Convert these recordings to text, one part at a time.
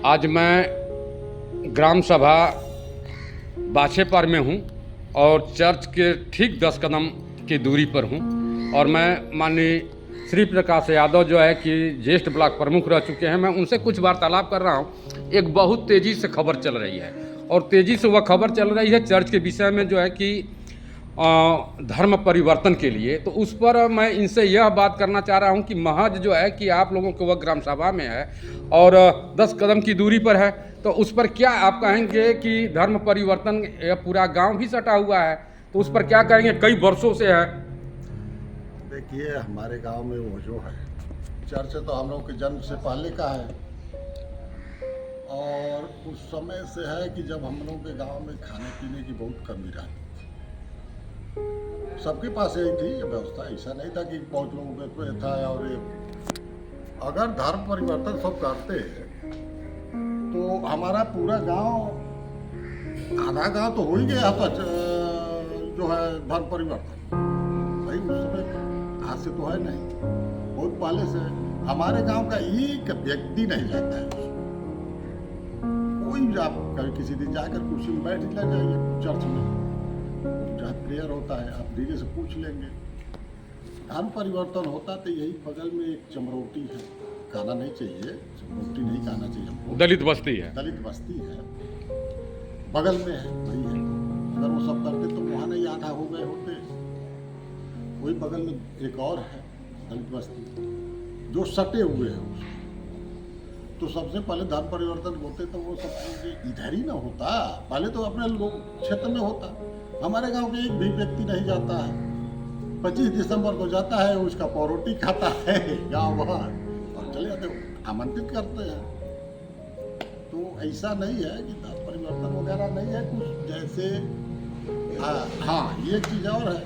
आज मैं ग्राम सभा बाछेपर में हूँ और चर्च के ठीक 10 कदम की दूरी पर हूँ और मैं माननीय श्री प्रकाश यादव जो है कि ज्येष्ठ ब्लॉक प्रमुख रह चुके हैं, मैं उनसे कुछ वार्तालाप कर रहा हूँ। एक बहुत तेज़ी से खबर चल रही है और तेज़ी से वह खबर चल रही है चर्च के विषय में जो है कि धर्म परिवर्तन के लिए। तो उस पर मैं इनसे यह बात करना चाह रहा हूं कि महज जो है कि आप लोगों के वह ग्राम सभा में है और 10 कदम की दूरी पर है, तो उस पर क्या आप कहेंगे कि धर्म परिवर्तन पूरा गांव भी सटा हुआ है, तो उस पर क्या कहेंगे? कई वर्षों से है। देखिए, हमारे गांव में वो जो है चर्च तो हम लोग के जन्म से पहले का है और उस समय से है कि जब हम लोग के गांव में खाने पीने की बहुत कमी रहती थी। सबके पास यही थी व्यवस्था, ऐसा नहीं था कि बहुत लोगों के था। और अगर धर्म परिवर्तन सब करते हैं तो हमारा पूरा गांव, आधा गांव तो हो ही गया था जो है धर्म परिवर्तन। भाई उस समय आज से तो है नहीं, बहुत पहले से हमारे गांव का एक व्यक्ति नहीं रहता है उसमें। कोई आप कभी किसी दिन जाकर कुर्सी में बैठ ले जाइए चर्च में, जहाँ प्रेयर होता है, आप धीरे से पूछ लेंगे। धर्म परिवर्तन होता तो यही बगल में एक चमरोटी है, खाना नहीं चाहिए, चमरोटी नहीं खाना चाहिए हमको, दलित बस्ती है, दलित बस्ती है, बगल में है, वही है। अगर वो सब करते तो वहाँ नहीं आधा हो गए होते। वही बगल में एक और है दलित बस्ती जो सटे हुए हैं उसको। तो सबसे पहले धर्म परिवर्तन होते तो वो सब इधर ही ना होता, पहले तो अपने लोग क्षेत्र में होता। हमारे गांव के एक भी व्यक्ति नहीं जाता है, 25 दिसंबर को जाता है, उसका पौरोटी खाता है गाँव भर और चले जाते, आमंत्रित करते हैं। तो ऐसा नहीं है कि धर्म परिवर्तन वगैरह नहीं है कुछ जैसे। हाँ, ये चीज़ और है,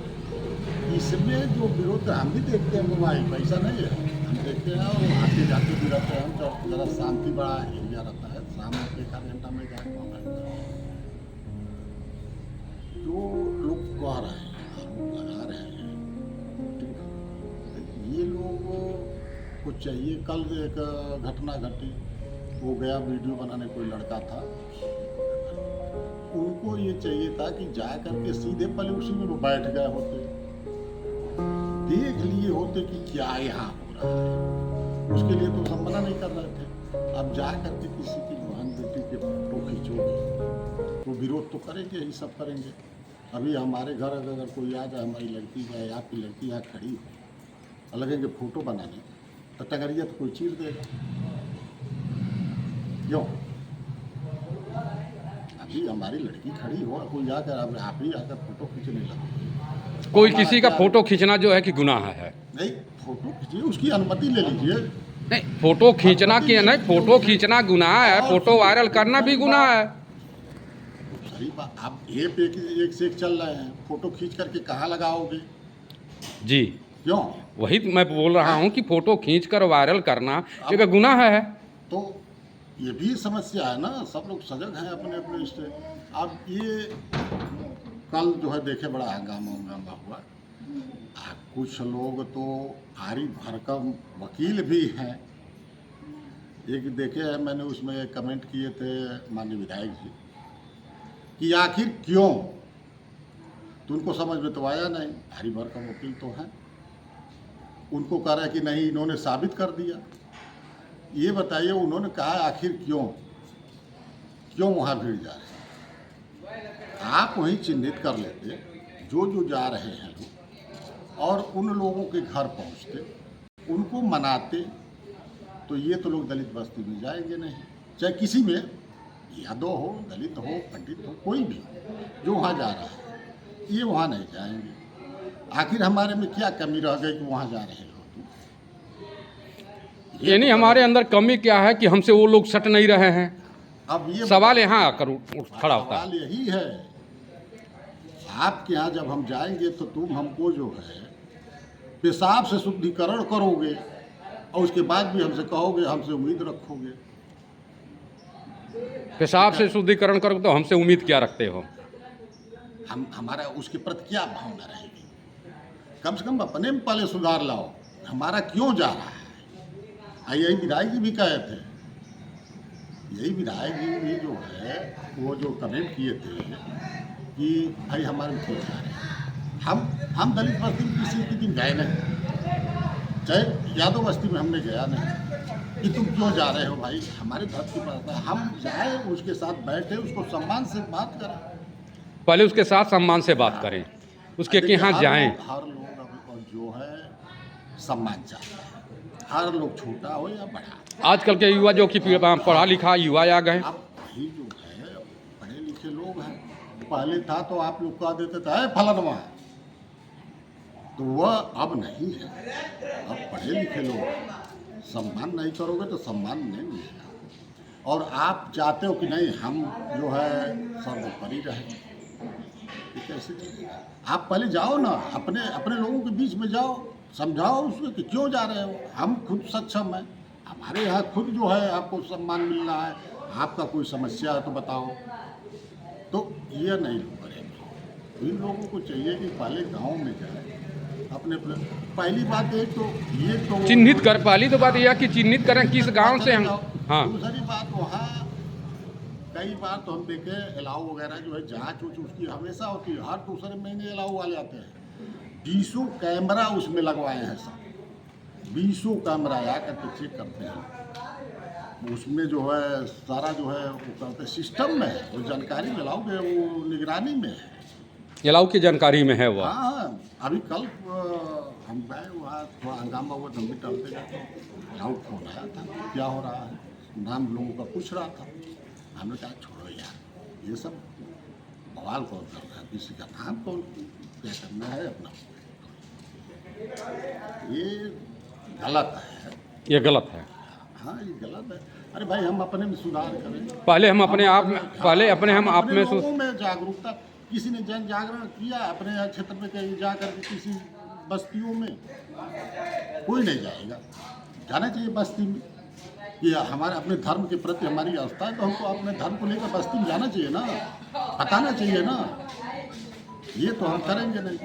इसमें जो विरोध हम भी देखते हैं मोबाइल, पैसा नहीं है, हम देखते हैं और आते जाते भी रहते हैं। हम जब जरा शांति बड़ा एरिया रहता है, शाम में 1 घंटा में जाकर जो लोग कह रहे हैं, आरोप लगा रहे हैं, ये लोगों को चाहिए। कल एक घटना घटी, वो गया वीडियो बनाने, कोई लड़का था, उनको ये चाहिए था कि जा करके सीधे पहले उसी में वो बैठ गए होते, देख लिए होते कि क्या यहाँ हो रहा है। उसके लिए तो सब मना नहीं कर रहे थे। अब जा करके किसी की बहन बेटी के फोटो खींचोगे तो विरोध तो करेंगे, यही सब करेंगे। अभी हमारे घर अगर कोई आ जाए, हमारी लड़की है, आपकी लड़की यहाँ खड़ी हो, लगेंगे फोटो बनाने, तो टंगरिया तो कोई चीर देगा। क्यों? अभी हमारी लड़की खड़ी हो, कोई आकर अब आप ही आकर फोटो खींचने लगे। कोई किसी का फोटो खींचना जो है कि गुनाह है। नहीं, फोटो खींचिए, उसकी अनुमति ले लीजिए। नहीं, फोटो खींचना क्या नहीं, फोटो खींचना गुनाह है, फोटो वायरल करना भी गुनाह है। सही बात। आप एक से एक चल रहे हैं, फोटो खींच करके कहाँ लगाओगे? जी, क्यों? वही मैं बोल रहा हूँ कि फोटो खींचकर वायरल करना एक गुनाह है। तो ये भी समस्या है ना, सब लोग सजग हैं अपने अपने इससे। अब ये कल जो है देखे बड़ा हंगामा हुआ। कुछ लोग तो आरी भरकम वकील भी हैं। एक देखे है मैंने, उसमें कमेंट किए थे माननीय विधायक जी कि आखिर क्यों, तो उनको समझ में तो आया नहीं। भारी भरकम वकील तो हैं, उनको कह रहा है कि नहीं इन्होंने साबित कर दिया। ये बताइए, उन्होंने कहा आखिर क्यों वहाँ भीड़ जा रहे हैं? आप वहीं चिन्हित कर लेते जो जो जा रहे हैं लोग और उन लोगों के घर पहुँचते, उनको मनाते, तो ये तो लोग दलित बस्ती में जाएंगे नहीं। चाहे किसी में, यादव हो, दलित हो, पंडित हो, कोई भी जो वहाँ जा रहा है, ये वहाँ नहीं जाएंगे। आखिर हमारे में क्या कमी रह गई कि वहाँ जा रहे हैं लोग? यानी हमारे अंदर कमी क्या है कि हमसे वो लोग सट नहीं रहे हैं? अब ये सवाल यहाँ आकर खड़ा होता सवाल यही है। आपके यहाँ जब हम जाएंगे तो तुम हमको जो है पेशाब से शुद्धिकरण करोगे और उसके बाद भी हमसे कहोगे, हमसे उम्मीद रखोगे। पेशाब से शुद्धिकरण करोगे तो हमसे उम्मीद क्या रखते हो? हमारा उसके प्रति क्या भावना रहेगी? कम से कम अपने में पहले सुधार लाओ, हमारा क्यों जा रहा है। यही विधायक जी भी कहे थे, यही विधायक जी भी जो है वो जो कमेंट किए थे कि भाई हमारे क्यों जा रहे हैं, हम दलित बस्ती में किसी के दिन गए नहीं, चाहे यादव बस्ती में हमने गया नहीं कि तुम क्यों जा रहे हो भाई, हमारे घर की बात है, हम जाए उसके साथ बैठे उसको सम्मान से बात करें। पहले उसके साथ सम्मान से बात करें, उसके देखिए, यहाँ जाएं। हर लोग अब जो है सम्मान चाहते हैं, हर लोग छोटा हो या बड़ा। आजकल के युवा जो कि पढ़ा लिखा युवा आ गए, अब वही जो है पढ़े लिखे लोग हैं, पहले था तो आप लोग कह देते थे है फलानवा, तो वह अब नहीं है, अब पढ़े लिखे लोग हैं। सम्मान नहीं करोगे तो सम्मान नहीं मिलेगा। और आप चाहते हो कि नहीं हम जो है सर्वोपरि रहें, ये कैसे चलेगा? आप पहले जाओ ना, अपने अपने लोगों के बीच में जाओ, समझाओ उसको कि क्यों जा रहे हो, हम खुद सक्षम हैं, हमारे यहाँ खुद जो है आपको सम्मान मिल रहा है, आपका कोई समस्या है तो बताओ। तो ये नहीं करेंगे। इन लोगों को चाहिए कि पहले गांव में जाए, अपने पहली बात एक तो ये तो चिन्हित कर, पहली तो बात यह है कि चिन्हित करें किस गांव से हम। हाँ, दूसरी बात वहाँ कई बार तो हम देखे अलाउ वगैरह जो है जांच उच उसकी हमेशा होती है, हर दूसरे महीने अलाउ वाले आते हैं। 20 कैमरा उसमें लगवाए हैं सब, 20 कैमरा आ करके चेक करते हैं, उसमें जो है सारा जो है वो करते सिस्टम में है, वो जानकारी अलाउ के वो निगरानी में है, अलाउ की जानकारी में है वह। हाँ। अभी कल हम गए वहाँ थोड़ा हंगामा हुआ, हम भी टलते गए तो अलाउ फोन आया था क्या हो रहा है, नाम लोगों का पूछ रहा था, हमने कहा छोड़ो यार ये सब बवाल कौन कर रहा है, किसी का नाम कौन क्या करना है अपना, ये गलत है, ये गलत है। हाँ ये गलत है। अरे भाई हम अपने में सुधार करें, पहले हम अपने आप में, पहले अपने हम आप में लोगों में जागरूकता, किसी ने जन जागरण किया अपने क्षेत्र में कहीं जा करके किसी बस्तियों में, कोई नहीं जाएगा, जाना चाहिए बस्ती में कि हमारे अपने धर्म के प्रति हमारी आस्था है तो हमको अपने धर्म को लेकर बस्ती में जाना चाहिए ना, बताना चाहिए ना, ये तो हम करेंगे नहीं,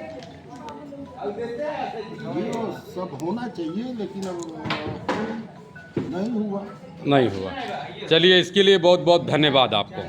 ये तो सब होना चाहिए लेकिन अब नहीं हुआ। नहीं हुआ। चलिए, इसके लिए बहुत बहुत धन्यवाद आपको।